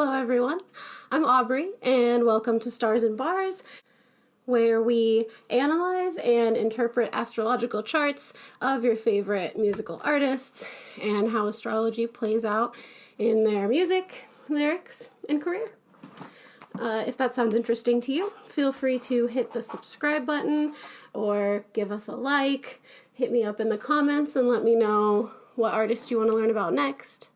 Hello everyone, I'm Aubrey and welcome to Stars and Bars, where we analyze and interpret astrological charts of your favorite musical artists and how astrology plays out in their music, lyrics, and career. If that sounds interesting to you, feel free to hit the subscribe button or give us a like, hit me up in the comments and let me know what artist you want to learn about next.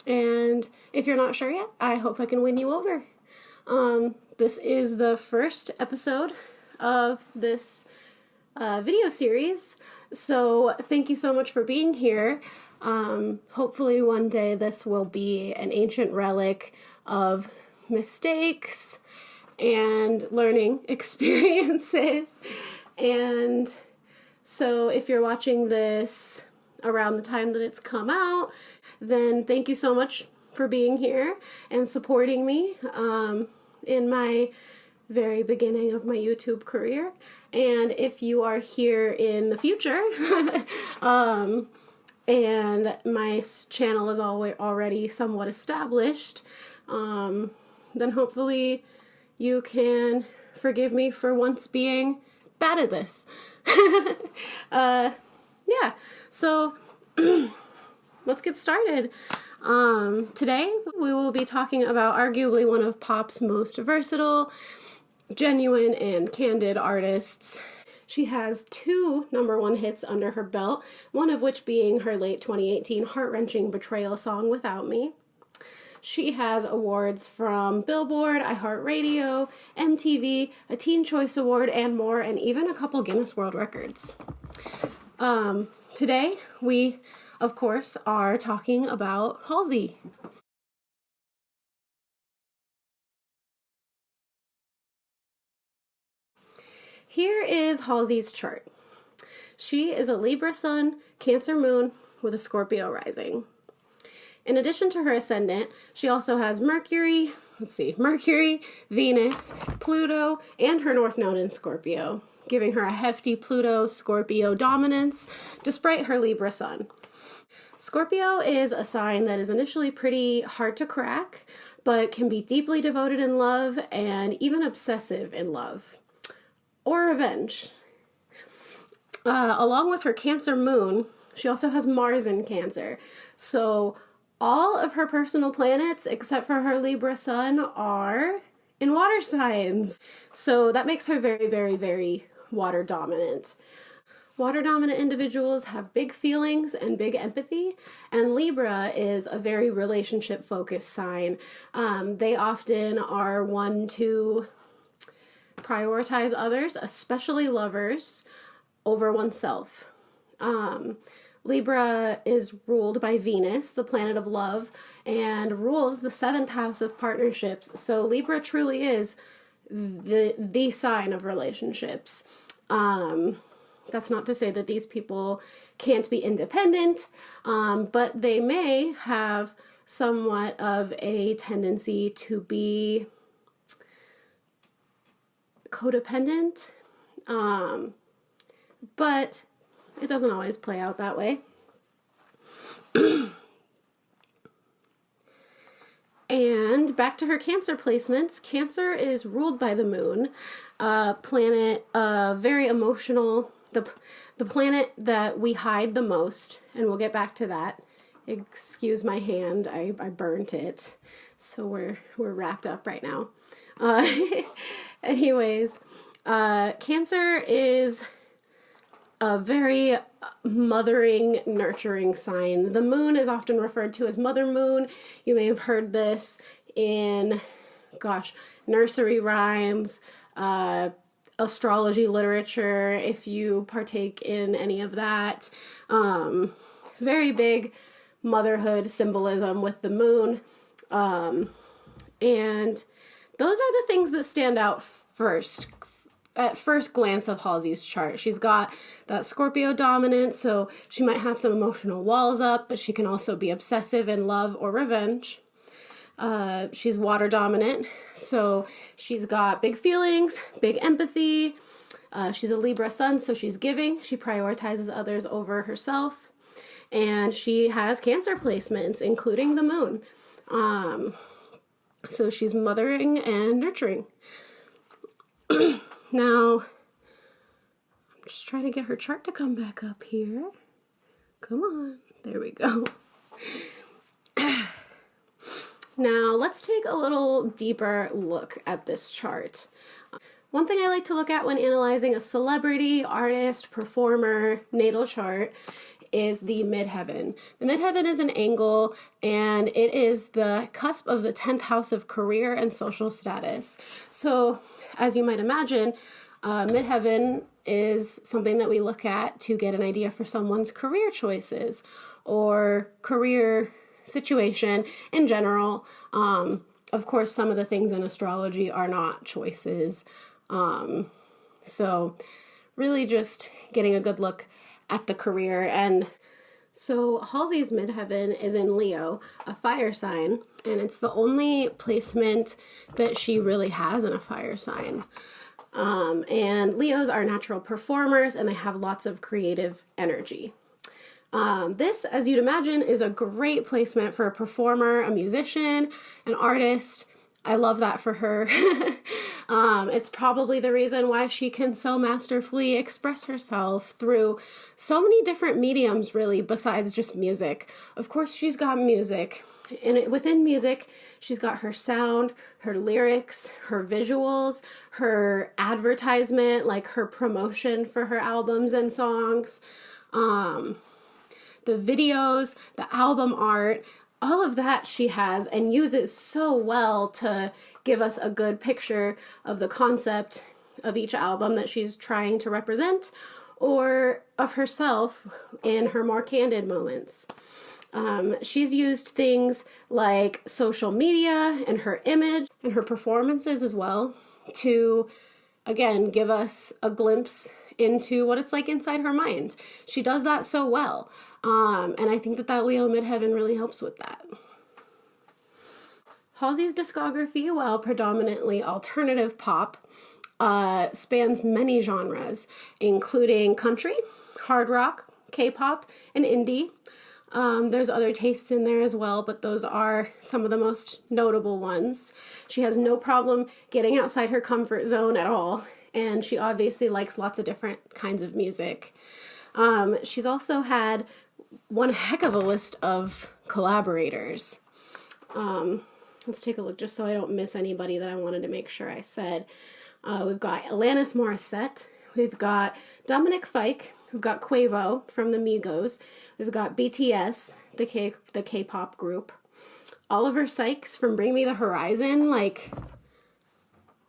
And if you're not sure yet, I hope I can win you over. This is the first episode of this video series, so thank you so much for being here. Hopefully one day this will be an ancient relic of mistakes and learning experiences. And so if you're watching this around the time that it's come out, then thank you so much for being here and supporting me in my very beginning of my YouTube career. And if you are here in the future and my channel is already somewhat established, then hopefully you can forgive me for once being bad at this. Yeah, so let's get started. Today we will be talking about arguably one of pop's most versatile, genuine, and candid artists. She has 2 #1 hits under her belt, one of which being her late 2018 heart-wrenching betrayal song, Without Me. She has awards from Billboard, iHeartRadio, MTV, a Teen Choice Award, and more, and even a couple Guinness World Records. Today, we, of course, are talking about Halsey. Here is Halsey's chart. She is a Libra sun, Cancer moon, with a Scorpio rising. In addition to her ascendant, she also has Mercury, Venus, Pluto, and her North Node in Scorpio, giving her a hefty Pluto-Scorpio dominance despite her Libra sun. Scorpio is a sign that is initially pretty hard to crack, but can be deeply devoted in love and even obsessive in love. Or revenge. Along with her Cancer moon, she also has Mars in Cancer. So all of her personal planets, except for her Libra sun, are in water signs. So that makes her very, very, very water dominant. Water dominant individuals have big feelings and big empathy, and Libra is a very relationship focused sign. They often are one to prioritize others, especially lovers, over oneself. Libra is ruled by Venus, the planet of love, and rules the 7th house of partnerships. So Libra truly is the sign of relationships. That's not to say that these people can't be independent, but they may have somewhat of a tendency to be codependent, but it doesn't always play out that way. And back to her Cancer placements. Cancer is ruled by the moon, planet very emotional, the planet that we hide the most, and we'll get back to that. Excuse my hand, I burnt it, so we're wrapped up right now. Anyways, Cancer is a very mothering, nurturing sign. The moon is often referred to as Mother Moon. You may have heard this in, nursery rhymes, astrology literature, if you partake in any of that. Very big motherhood symbolism with the moon. And those are the things that stand out first. At first glance of Halsey's chart. She's got that Scorpio dominance, so she might have some emotional walls up, but she can also be obsessive in love or revenge. She's water dominant, so she's got big feelings, big empathy. She's a Libra sun, so she's giving. She prioritizes others over herself. And she has Cancer placements, including the moon. So she's mothering and nurturing. Now, I'm just trying to get her chart to come back up here. Come on. There we go. Now, let's take a little deeper look at this chart. One thing I like to look at when analyzing a celebrity, artist, performer, natal chart is the midheaven. The midheaven is an angle, and it is the cusp of the 10th house of career and social status. So, as you might imagine, midheaven is something that we look at to get an idea for someone's career choices or career situation in general. Of course, some of the things in astrology are not choices. So really just getting a good look at the career. And so Halsey's midheaven is in Leo, a fire sign, and it's the only placement that she really has in a fire sign. And Leos are natural performers, and they have lots of creative energy. This, as you'd imagine, is a great placement for a performer, a musician, an artist. I love that for her. It's probably the reason why she can so masterfully express herself through so many different mediums, really, besides just music. Of course, she's got music. And within music, she's got her sound, her lyrics, her visuals, her advertisement, like her promotion for her albums and songs, the videos, the album art, all of that she has and uses so well to give us a good picture of the concept of each album that she's trying to represent, or of herself in her more candid moments. She's used things like social media and her image and her performances as well to, again, give us a glimpse into what it's like inside her mind. She does that so well. And I think that Leo midheaven really helps with that. Halsey's discography, while predominantly alternative pop, spans many genres, including country, hard rock, K-pop, and indie. There's other tastes in there as well, but those are some of the most notable ones. She has no problem getting outside her comfort zone at all, and she obviously likes lots of different kinds of music. She's also had one heck of a list of collaborators. Let's take a look just so I don't miss anybody that I wanted to make sure I said. We've got Alanis Morissette, we've got Dominic Fike, we've got Quavo from the Migos, we've got BTS, the K-pop group, Oliver Sykes from Bring Me the Horizon, like,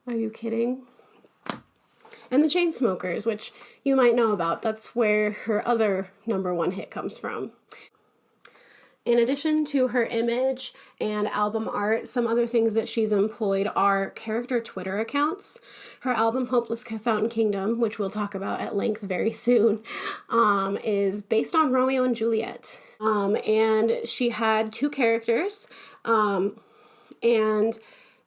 are you kidding? And the Chainsmokers, which you might know about. That's where her other #1 hit comes from. In addition to her image and album art, some other things that she's employed are character Twitter accounts. Her album Hopeless Fountain Kingdom, which we'll talk about at length very soon, is based on Romeo and Juliet. And she had 2 characters, and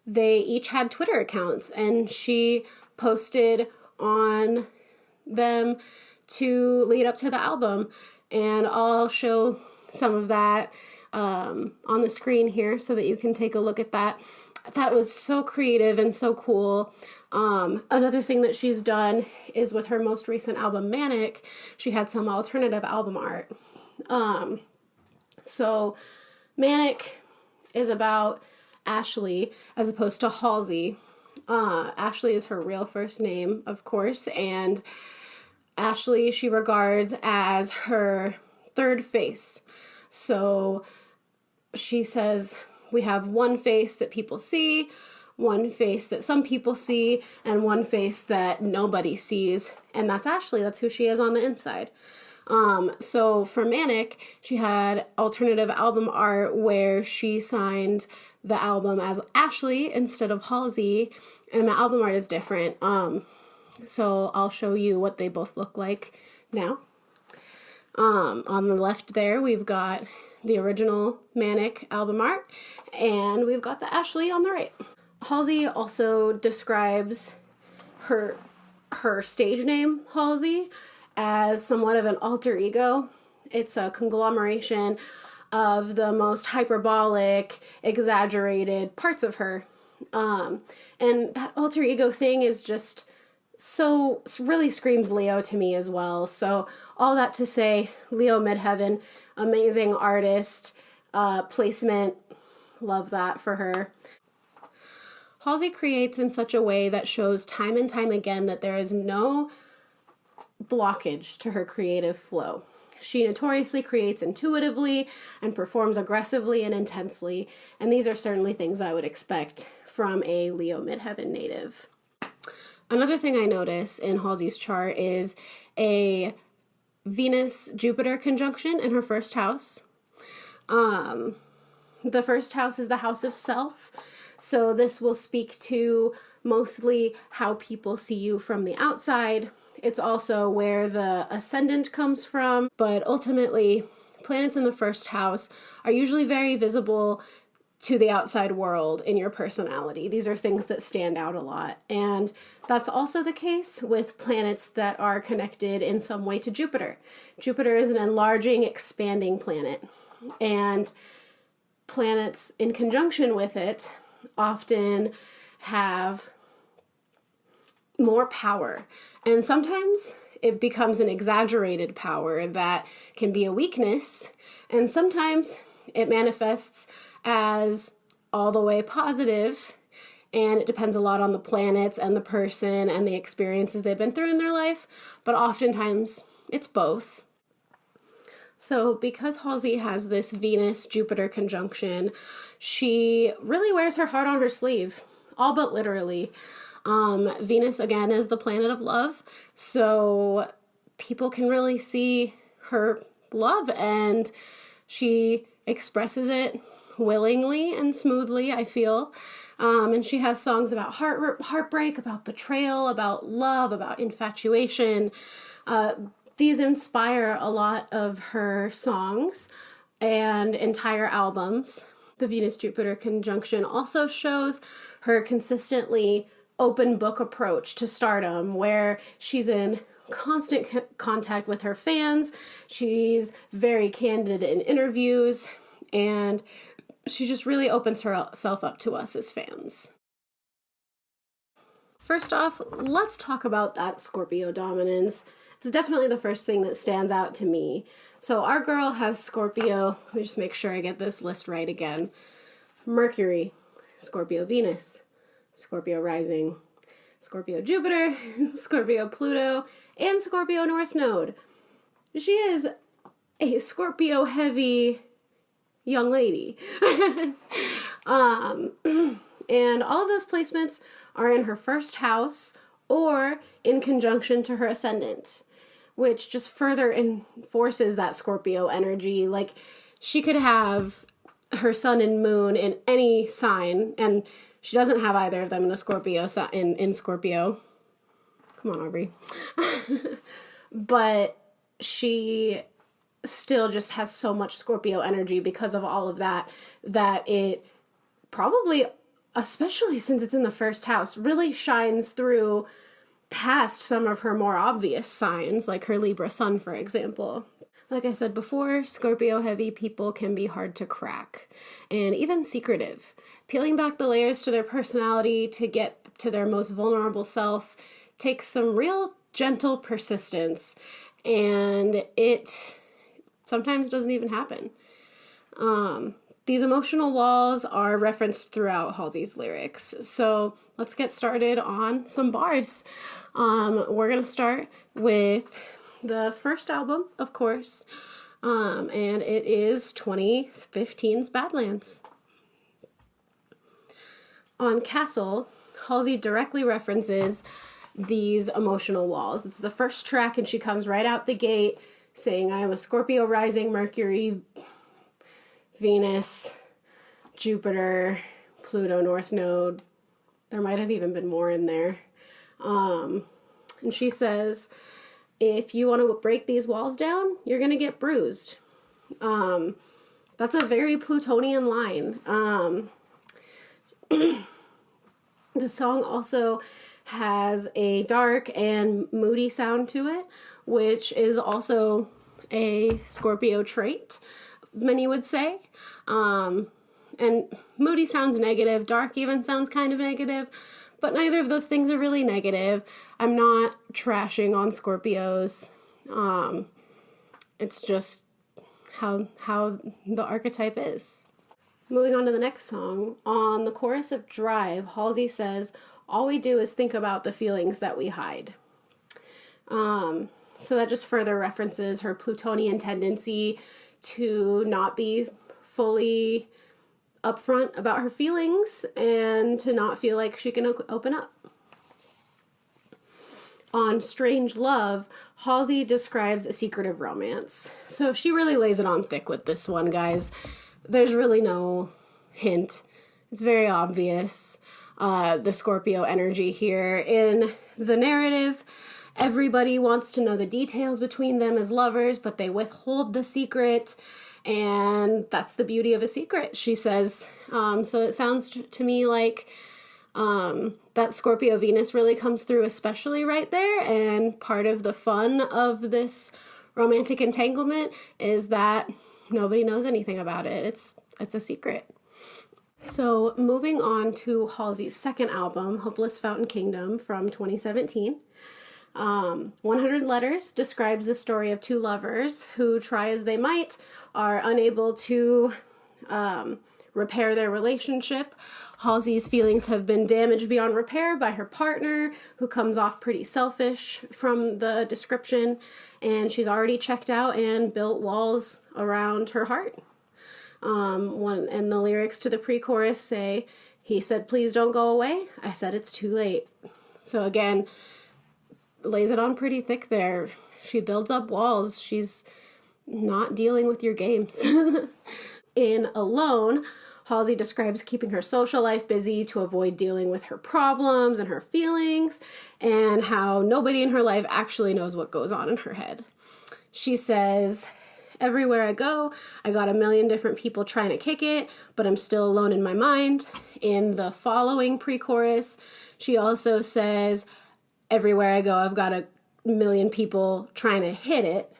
they each had Twitter accounts, and she posted on them to lead up to the album. And I'll show some of that on the screen here so that you can take a look at that. That was so creative and so cool. Another thing that she's done is with her most recent album, Manic, she had some alternative album art. So Manic is about Ashley as opposed to Halsey. Ashley is her real first name, of course, and Ashley she regards as her third face. So she says we have one face that people see, one face that some people see, and one face that nobody sees, and that's Ashley. That's who she is on the inside. So for Manic, she had alternative album art where she signed the album as Ashley instead of Halsey, and the album art is different. So I'll show you what they both look like now. On the left there, we've got the original Manic album art, and we've got the Ashley on the right. Halsey also describes her stage name, Halsey, as somewhat of an alter ego. It's a conglomeration of the most hyperbolic, exaggerated parts of her. And that alter ego thing is just so really screams Leo to me as well. So all that to say, Leo midheaven, amazing artist, placement, love that for her. Halsey creates in such a way that shows time and time again that there is no blockage to her creative flow. She notoriously creates intuitively and performs aggressively and intensely, and these are certainly things I would expect from a Leo midheaven native. Another thing I notice in Halsey's chart is a Venus-Jupiter conjunction in her first house. The first house is the house of self, so this will speak to mostly how people see you from the outside. It's also where the ascendant comes from, but ultimately, planets in the first house are usually very visible to the outside world in your personality. These are things that stand out a lot. And that's also the case with planets that are connected in some way to Jupiter. Jupiter is an enlarging, expanding planet. And planets in conjunction with it often have more power. And sometimes it becomes an exaggerated power that can be a weakness. And sometimes it manifests as all the way positive, and it depends a lot on the planets and the person and the experiences they've been through in their life, but oftentimes it's both. So because Halsey has this Venus-Jupiter conjunction, she really wears her heart on her sleeve, all but literally. Venus, again, is the planet of love, so people can really see her love, and she expresses it willingly and smoothly, I feel. And she has songs about heartbreak, about betrayal, about love, about infatuation. These inspire a lot of her songs and entire albums. The Venus-Jupiter conjunction also shows her consistently open book approach to stardom, where she's in constant contact with her fans. She's very candid in interviews, and she just really opens herself up to us as fans. First off, let's talk about that Scorpio dominance. It's definitely the first thing that stands out to me. So our girl has Scorpio. Let me just make sure I get this list right again. Mercury, Scorpio Venus, Scorpio rising, Scorpio Jupiter, Scorpio Pluto, and Scorpio North Node. She is a Scorpio heavy young lady. And all of those placements are in her first house or in conjunction to her ascendant, which just further enforces that Scorpio energy. Like, she could have her sun and moon in any sign, and she doesn't have either of them in a Scorpio in Scorpio. Come on, Aubrey. But she still just has so much Scorpio energy because of all of that it probably, especially since it's in the first house, really shines through past some of her more obvious signs, like her Libra sun, for example. Like I said before, Scorpio heavy people can be hard to crack and even secretive. Peeling back the layers to their personality to get to their most vulnerable self takes some real gentle persistence, and it sometimes doesn't even happen. These emotional walls are referenced throughout Halsey's lyrics. So let's get started on some bars. We're going to start with the first album, of course, and it is 2015's Badlands. On Castle, Halsey directly references these emotional walls. It's the first track, and she comes right out the gate saying, I am a Scorpio rising, Mercury, Venus, Jupiter, Pluto, North Node. There might have even been more in there. And she says, if you want to break these walls down, you're going to get bruised. That's a very Plutonian line. The song also has a dark and moody sound to it, which is also a Scorpio trait. many would say. And moody sounds negative, dark even sounds kind of negative, but neither of those things are really negative. I'm not trashing on Scorpios. It's just how the archetype is. Moving on to the next song, on the chorus of Drive, Halsey says, "All we do is think about the feelings that we hide." So that just further references her Plutonian tendency to not be fully upfront about her feelings and to not feel like she can open up. On Strange Love, Halsey describes a secretive romance. So she really lays it on thick with this one, guys. There's really no hint. It's very obvious, the Scorpio energy here. In the narrative, everybody wants to know the details between them as lovers, but they withhold the secret, and that's the beauty of a secret, she says. So it sounds to me like that Scorpio Venus really comes through, especially right there, and part of the fun of this romantic entanglement is that nobody knows anything about it. It's a secret. So moving on to Halsey's second album, Hopeless Fountain Kingdom, from 2017. 100 Letters describes the story of two lovers who, try as they might, are unable to repair their relationship. Halsey's feelings have been damaged beyond repair by her partner, who comes off pretty selfish from the description, and she's already checked out and built walls around her heart. And the lyrics to the pre-chorus say, "He said, please don't go away. I said, it's too late." So again, lays it on pretty thick there. She builds up walls. She's not dealing with your games. In Alone, Halsey describes keeping her social life busy to avoid dealing with her problems and her feelings, and how nobody in her life actually knows what goes on in her head. She says, "Everywhere I go, I got a million different people trying to kick it, but I'm still alone in my mind." In the following pre-chorus, she also says, "Everywhere I go, I've got a million people trying to hit it."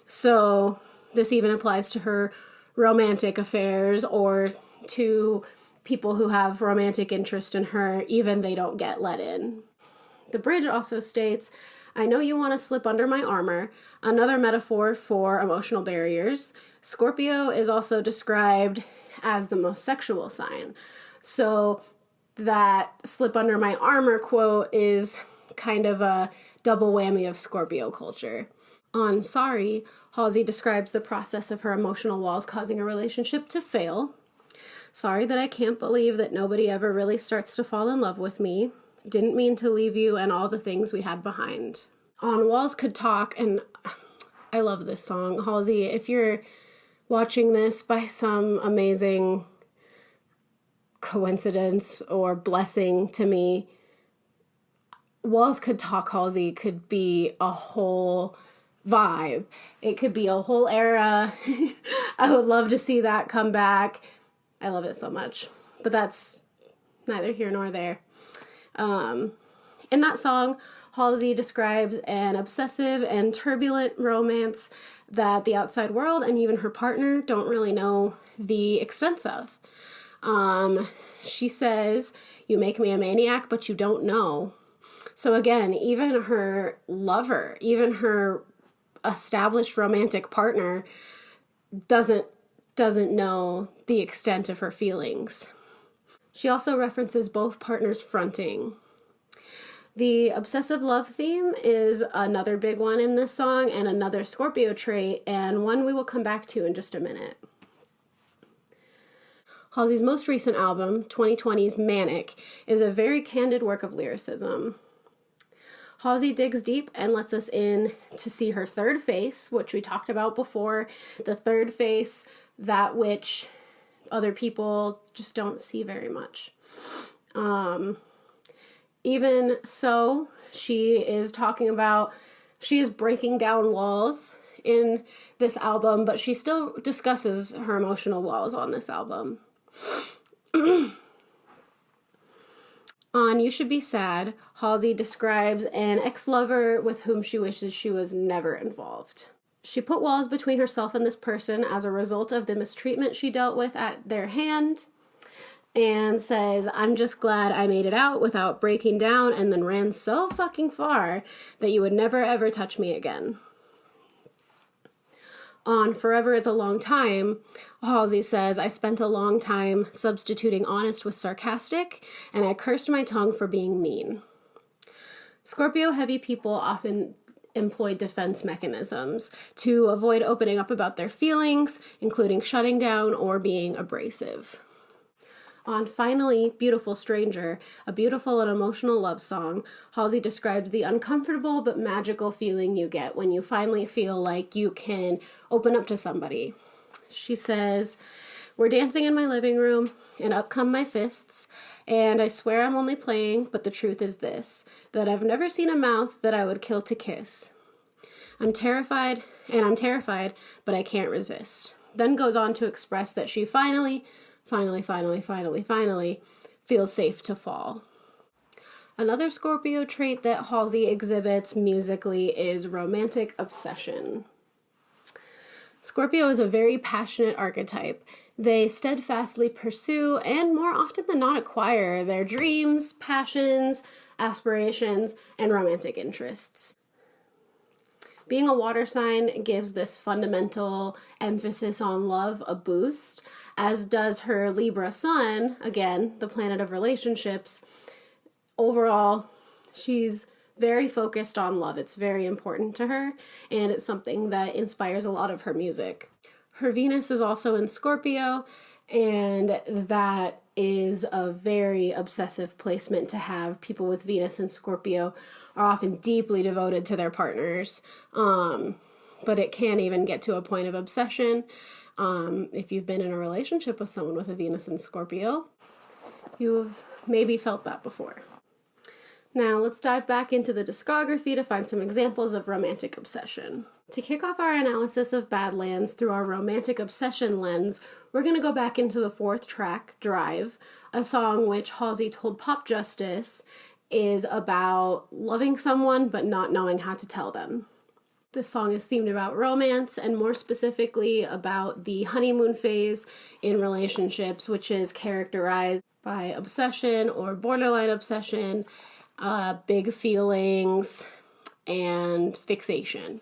So this even applies to her romantic affairs or to people who have romantic interest in her, even they don't get let in. The bridge also states, "I know you want to slip under my armor," another metaphor for emotional barriers. Scorpio is also described as the most sexual sign. So that slip under my armor quote is kind of a double whammy of Scorpio culture. On Sorry, Halsey describes the process of her emotional walls causing a relationship to fail. "Sorry that I can't believe that nobody ever really starts to fall in love with me. Didn't mean to leave you and all the things we had behind." On Walls Could Talk, and I love this song. Halsey, if you're watching this by some amazing coincidence or blessing to me, Walls Could Talk, Halsey, could be a whole vibe. It could be a whole era. I would love to see that come back. I love it so much. But that's neither here nor there. In that song, Halsey describes an obsessive and turbulent romance that the outside world and even her partner don't really know the extent of. She says, "You make me a maniac, but you don't know." So again, even her lover, even her established romantic partner doesn't know the extent of her feelings. She also references both partners fronting. The obsessive love theme is another big one in this song and another Scorpio trait, and one we will come back to in just a minute. Halsey's most recent album, 2020's Manic, is a very candid work of lyricism. Halsey digs deep and lets us in to see her third face, which we talked about before. The third face, that which other people just don't see very much. Even so, she is breaking down walls in this album, but she still discusses her emotional walls on this album. On You Should Be Sad, Halsey describes an ex-lover with whom she wishes she was never involved. She put walls between herself and this person as a result of the mistreatment she dealt with at their hand, and says, I'm just glad I made it out without breaking down, and then ran so fucking far that you would never ever touch me again. On Forever Is a Long Time, Halsey says, I spent a long time substituting honest with sarcastic, and I cursed my tongue for being mean. Scorpio heavy people often employ defense mechanisms to avoid opening up about their feelings, including shutting down or being abrasive. On Finally, Beautiful Stranger, a beautiful and emotional love song, Halsey describes the uncomfortable but magical feeling you get when you finally feel like you can open up to somebody. She says, we're dancing in my living room, and up come my fists, and I swear I'm only playing, but the truth is this, that I've never seen a mouth that I would kill to kiss. I'm terrified, but I can't resist. Then goes on to express that she finally feels safe to fall. Another Scorpio trait that Halsey exhibits musically is romantic obsession. Scorpio is a very passionate archetype. They steadfastly pursue and more often than not acquire their dreams, passions, aspirations, and romantic interests. Being a water sign gives this fundamental emphasis on love a boost, as does her Libra sun, again, the planet of relationships. Overall, she's very focused on love. It's very important to her, and it's something that inspires a lot of her music. Her Venus is also in Scorpio, and that is a very obsessive placement to have. People with Venus and Scorpio are often deeply devoted to their partners, but it can even get to a point of obsession. If you've been in a relationship with someone with a Venus and Scorpio, you've maybe felt that before. Now let's dive back into the discography to find some examples of romantic obsession. To kick off our analysis of Badlands through our romantic obsession lens, we're going to go back into the fourth track, Drive, a song which Halsey told Pop Justice is about loving someone but not knowing how to tell them. This song is themed about romance, and more specifically about the honeymoon phase in relationships, which is characterized by obsession or borderline obsession, big feelings, and fixation.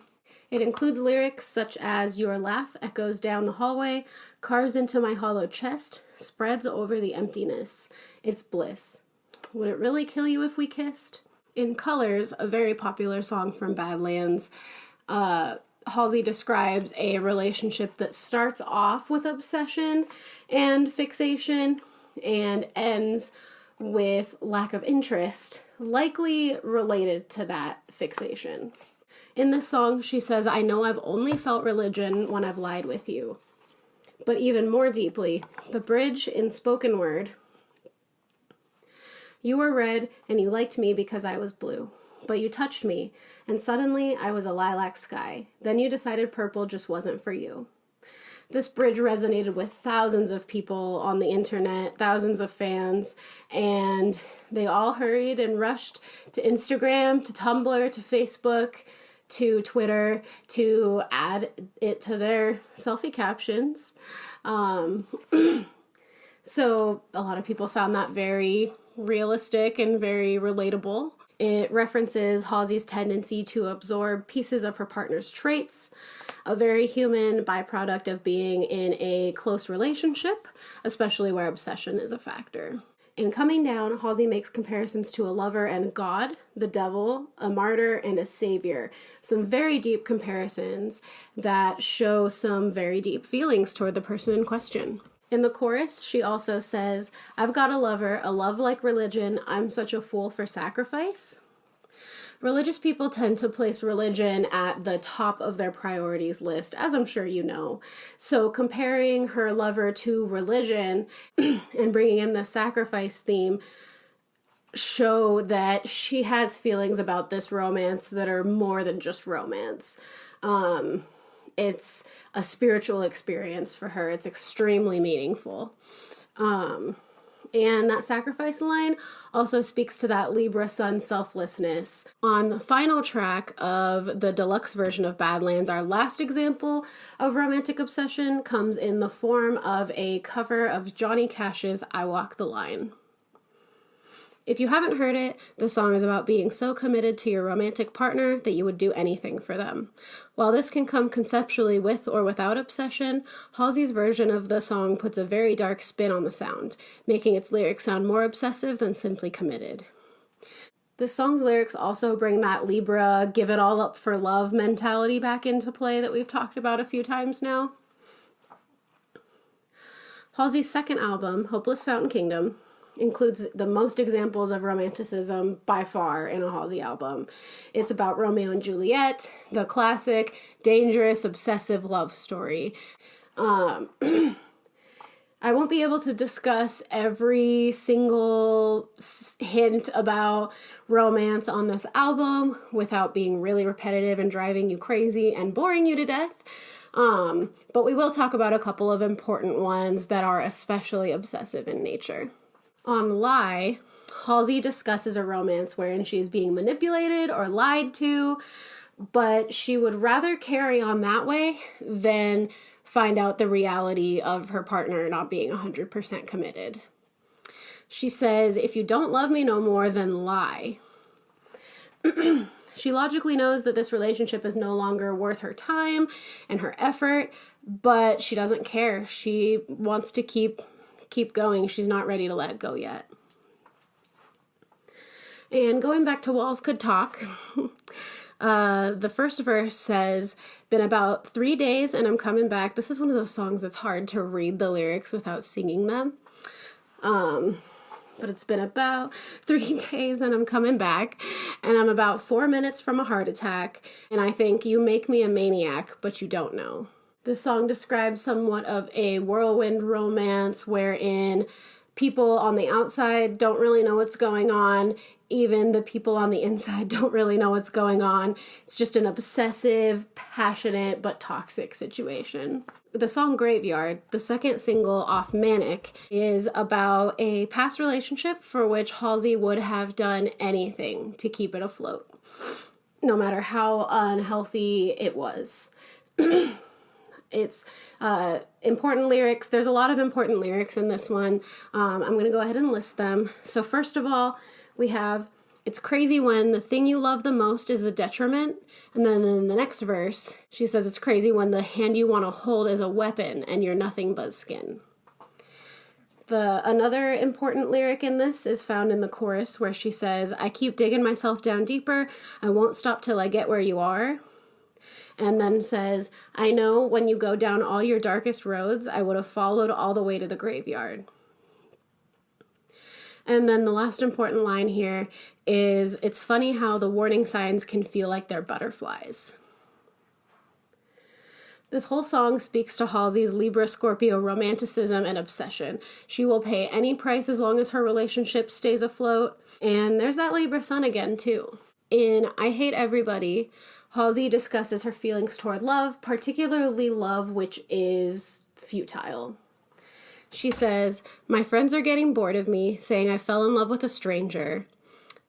It includes lyrics such as, your laugh echoes down the hallway, carves into my hollow chest, spreads over the emptiness. It's bliss. Would it really kill you if we kissed? In Colors, a very popular song from Badlands, Halsey describes a relationship that starts off with obsession and fixation and ends with lack of interest, likely related to that fixation. In this song, she says, I know I've only felt religion when I've lied with you. But even more deeply, the bridge in spoken word, you were red and you liked me because I was blue. But you touched me, and suddenly I was a lilac sky. Then you decided purple just wasn't for you. This bridge resonated with thousands of people on the internet, thousands of fans, and they all hurried and rushed to Instagram, to Tumblr, to Facebook, to Twitter to add it to their selfie captions. So a lot of people found that very realistic and very relatable. It references Halsey's tendency to absorb pieces of her partner's traits, a very human byproduct of being in a close relationship, especially where obsession is a factor. In Coming Down, Halsey makes comparisons to a lover and God, the devil, a martyr, and a savior. Some very deep comparisons that show some very deep feelings toward the person in question. In the chorus, she also says, I've got a lover, a love like religion, I'm such a fool for sacrifice. Religious people tend to place religion at the top of their priorities list, as I'm sure you know. So comparing her lover to religion and bringing in the sacrifice theme show that she has feelings about this romance that are more than just romance. It's a spiritual experience for her. It's extremely meaningful. And that sacrifice line also speaks to that Libra sun selflessness. On the final track of the deluxe version of Badlands, our last example of romantic obsession comes in the form of a cover of Johnny Cash's I Walk the Line. If you haven't heard it, the song is about being so committed to your romantic partner that you would do anything for them. While this can come conceptually with or without obsession, Halsey's version of the song puts a very dark spin on the sound, making its lyrics sound more obsessive than simply committed. This song's lyrics also bring that Libra give it all up for love mentality back into play that we've talked about a few times now. Halsey's second album, Hopeless Fountain Kingdom, includes the most examples of romanticism by far in a Halsey album. It's about Romeo and Juliet, the classic, dangerous, obsessive love story. I won't be able to discuss every single hint about romance on this album without being really repetitive and driving you crazy and boring you to death. But we will talk about a couple of important ones that are especially obsessive in nature. On Lie, Halsey discusses a romance wherein she is being manipulated or lied to, but she would rather carry on that way than find out the reality of her partner not being 100% committed. She says, if you don't love me no more, then lie. She logically knows that this relationship is no longer worth her time and her effort, but she doesn't care. She wants to keep going. She's not ready to let go yet. And going back to Walls Could Talk, the first verse says, been about 3 days and I'm coming back. This is one of those songs that's hard to read the lyrics without singing them. But it's been about 3 days and I'm coming back, and I'm about 4 minutes from a heart attack, and I think you make me a maniac, but you don't know. The song describes somewhat of a whirlwind romance wherein people on the outside don't really know what's going on. Even the people on the inside don't really know what's going on. It's just an obsessive, passionate, but toxic situation. The song Graveyard, the second single off Manic, is about a past relationship for which Halsey would have done anything to keep it afloat, no matter how unhealthy it was. It's important lyrics. There's a lot of important lyrics in this one. I'm going to go ahead and list them. So first of all, we have, it's crazy when the thing you love the most is the detriment. And then in the next verse, she says it's crazy when the hand you want to hold is a weapon and you're nothing but skin. Another important lyric in this is found in the chorus where she says, I keep digging myself down deeper. I won't stop till I get where you are. And then says, I know when you go down all your darkest roads, I would have followed all the way to the graveyard. And then the last important line here is, it's funny how the warning signs can feel like they're butterflies. This whole song speaks to Halsey's Libra Scorpio romanticism and obsession. She will pay any price as long as her relationship stays afloat. And there's that Libra sun again, too. In I Hate Everybody, Halsey discusses her feelings toward love, particularly love which is futile. She says, my friends are getting bored of me, saying I fell in love with a stranger,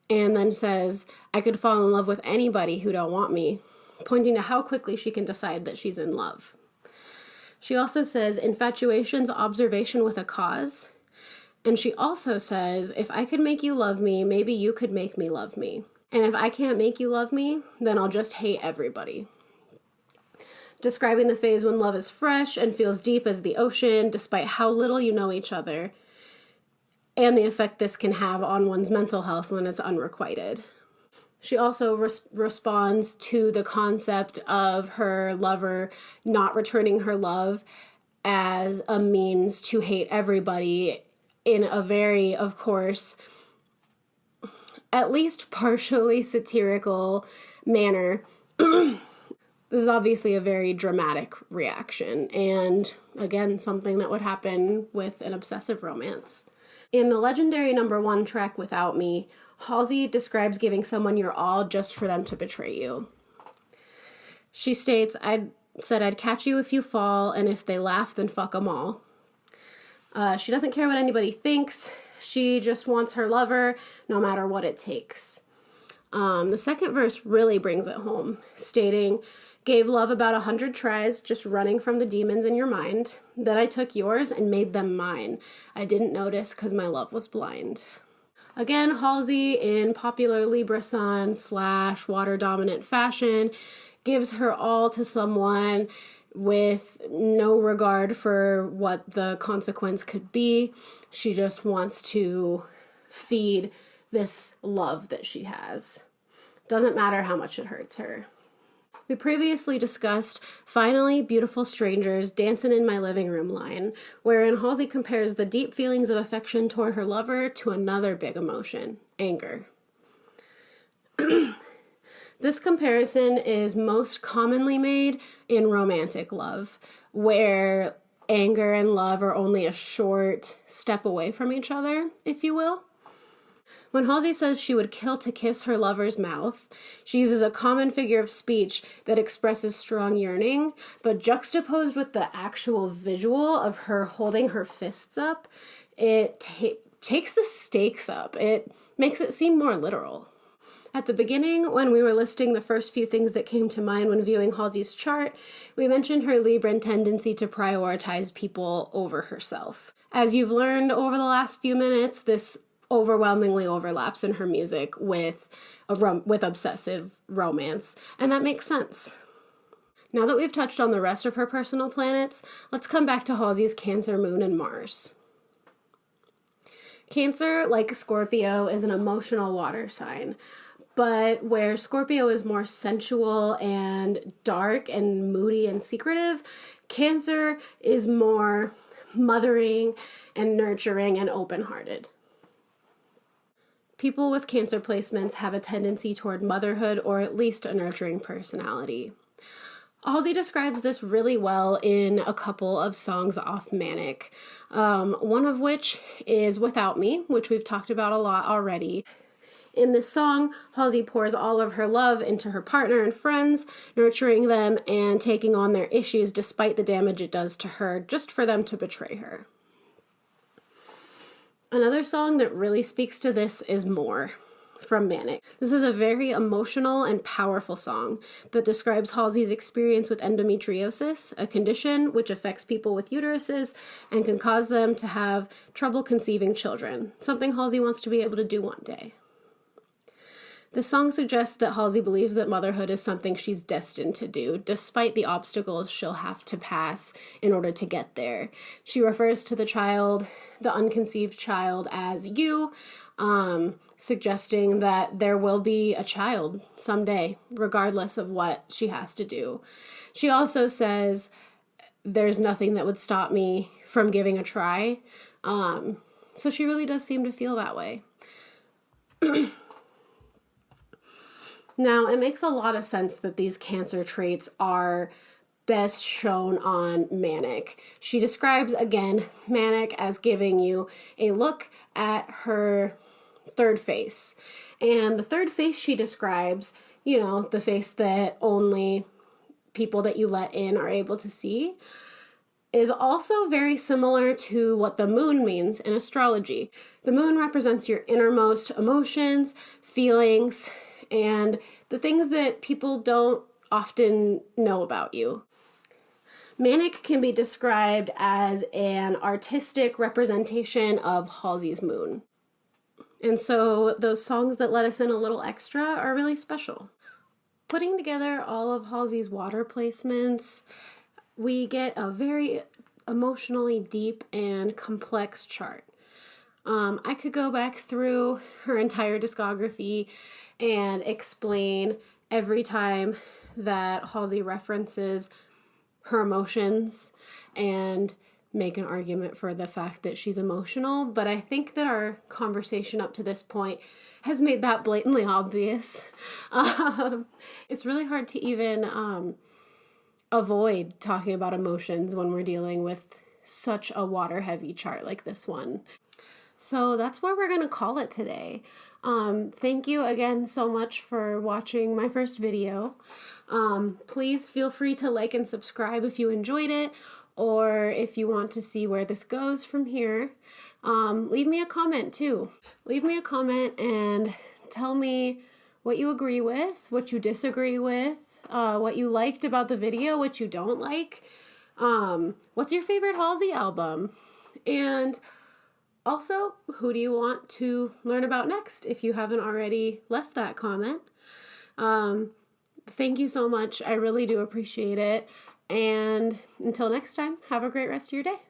and then says, I could fall in love with anybody who don't want me, pointing to how quickly she can decide that she's in love. She also says, infatuation's observation with a cause, and she also says, if I could make you love me, maybe you could make me love me. And if I can't make you love me, then I'll just hate everybody. Describing the phase when love is fresh and feels deep as the ocean, despite how little you know each other, and the effect this can have on one's mental health when it's unrequited. She also responds to the concept of her lover not returning her love as a means to hate everybody in a very, of course, at least partially satirical manner. This is obviously a very dramatic reaction, and again, something that would happen with an obsessive romance. In the legendary #1 track, Without Me, Halsey describes giving someone your all just for them to betray you. She states, I'd catch you if you fall, and if they laugh, then fuck them all. She doesn't care what anybody thinks. She just wants her lover no matter what it takes. The second verse really brings it home, stating, "Gave love about 100 tries, just running from the demons in your mind. Then I took yours and made them mine. I didn't notice because my love was blind." Again, Halsey, in popular Libra sun / water dominant fashion, gives her all to someone with no regard for what the consequence could be. She just wants to feed this love that she has. Doesn't matter how much it hurts her. We previously discussed Finally Beautiful Strangers Dancing in My Living Room line, wherein Halsey compares the deep feelings of affection toward her lover to another big emotion, anger. This comparison is most commonly made in romantic love, where anger and love are only a short step away from each other, if you will. When Halsey says she would kill to kiss her lover's mouth, she uses a common figure of speech that expresses strong yearning, but juxtaposed with the actual visual of her holding her fists up, it takes the stakes up. It makes it seem more literal. At the beginning, when we were listing the first few things that came to mind when viewing Halsey's chart, we mentioned her Libran tendency to prioritize people over herself. As you've learned over the last few minutes, this overwhelmingly overlaps in her music with obsessive romance, and that makes sense. Now that we've touched on the rest of her personal planets, let's come back to Halsey's Cancer moon and Mars. Cancer, like Scorpio, is an emotional water sign, but where Scorpio is more sensual and dark and moody and secretive, Cancer is more mothering and nurturing and open-hearted. People with Cancer placements have a tendency toward motherhood or at least a nurturing personality. Halsey describes this really well in a couple of songs off Manic, one of which is Without Me, which we've talked about a lot already. In this song, Halsey pours all of her love into her partner and friends, nurturing them and taking on their issues despite the damage it does to her, just for them to betray her. Another song that really speaks to this is More, from Manic. This is a very emotional and powerful song that describes Halsey's experience with endometriosis, a condition which affects people with uteruses and can cause them to have trouble conceiving children, something Halsey wants to be able to do one day. The song suggests that Halsey believes that motherhood is something she's destined to do, despite the obstacles she'll have to pass in order to get there. She refers to the child, the unconceived child, as you, suggesting that there will be a child someday, regardless of what she has to do. She also says, "There's nothing that would stop me from giving a try." So she really does seem to feel that way. Now, it makes a lot of sense that these Cancer traits are best shown on Manic. She describes, again, Manic as giving you a look at her third face. And the third face she describes, the face that only people that you let in are able to see, is also very similar to what the moon means in astrology. The moon represents your innermost emotions, feelings, and the things that people don't often know about you. Manic can be described as an artistic representation of Halsey's moon. And so those songs that let us in a little extra are really special. Putting together all of Halsey's water placements, we get a very emotionally deep and complex chart. I could go back through her entire discography and explain every time that Halsey references her emotions and make an argument for the fact that she's emotional, but I think that our conversation up to this point has made that blatantly obvious. It's really hard to even avoid talking about emotions when we're dealing with such a water-heavy chart like this one. So that's where we're going to call it today. Thank you again so much for watching my first video. Please feel free to like and subscribe if you enjoyed it, or if you want to see where this goes from here, leave me a comment too. Leave me a comment and tell me what you agree with, what you disagree with, what you liked about the video, what you don't like. What's your favorite Halsey album? And also, who do you want to learn about next if you haven't already left that comment? Thank you so much. I really do appreciate it. And until next time, have a great rest of your day.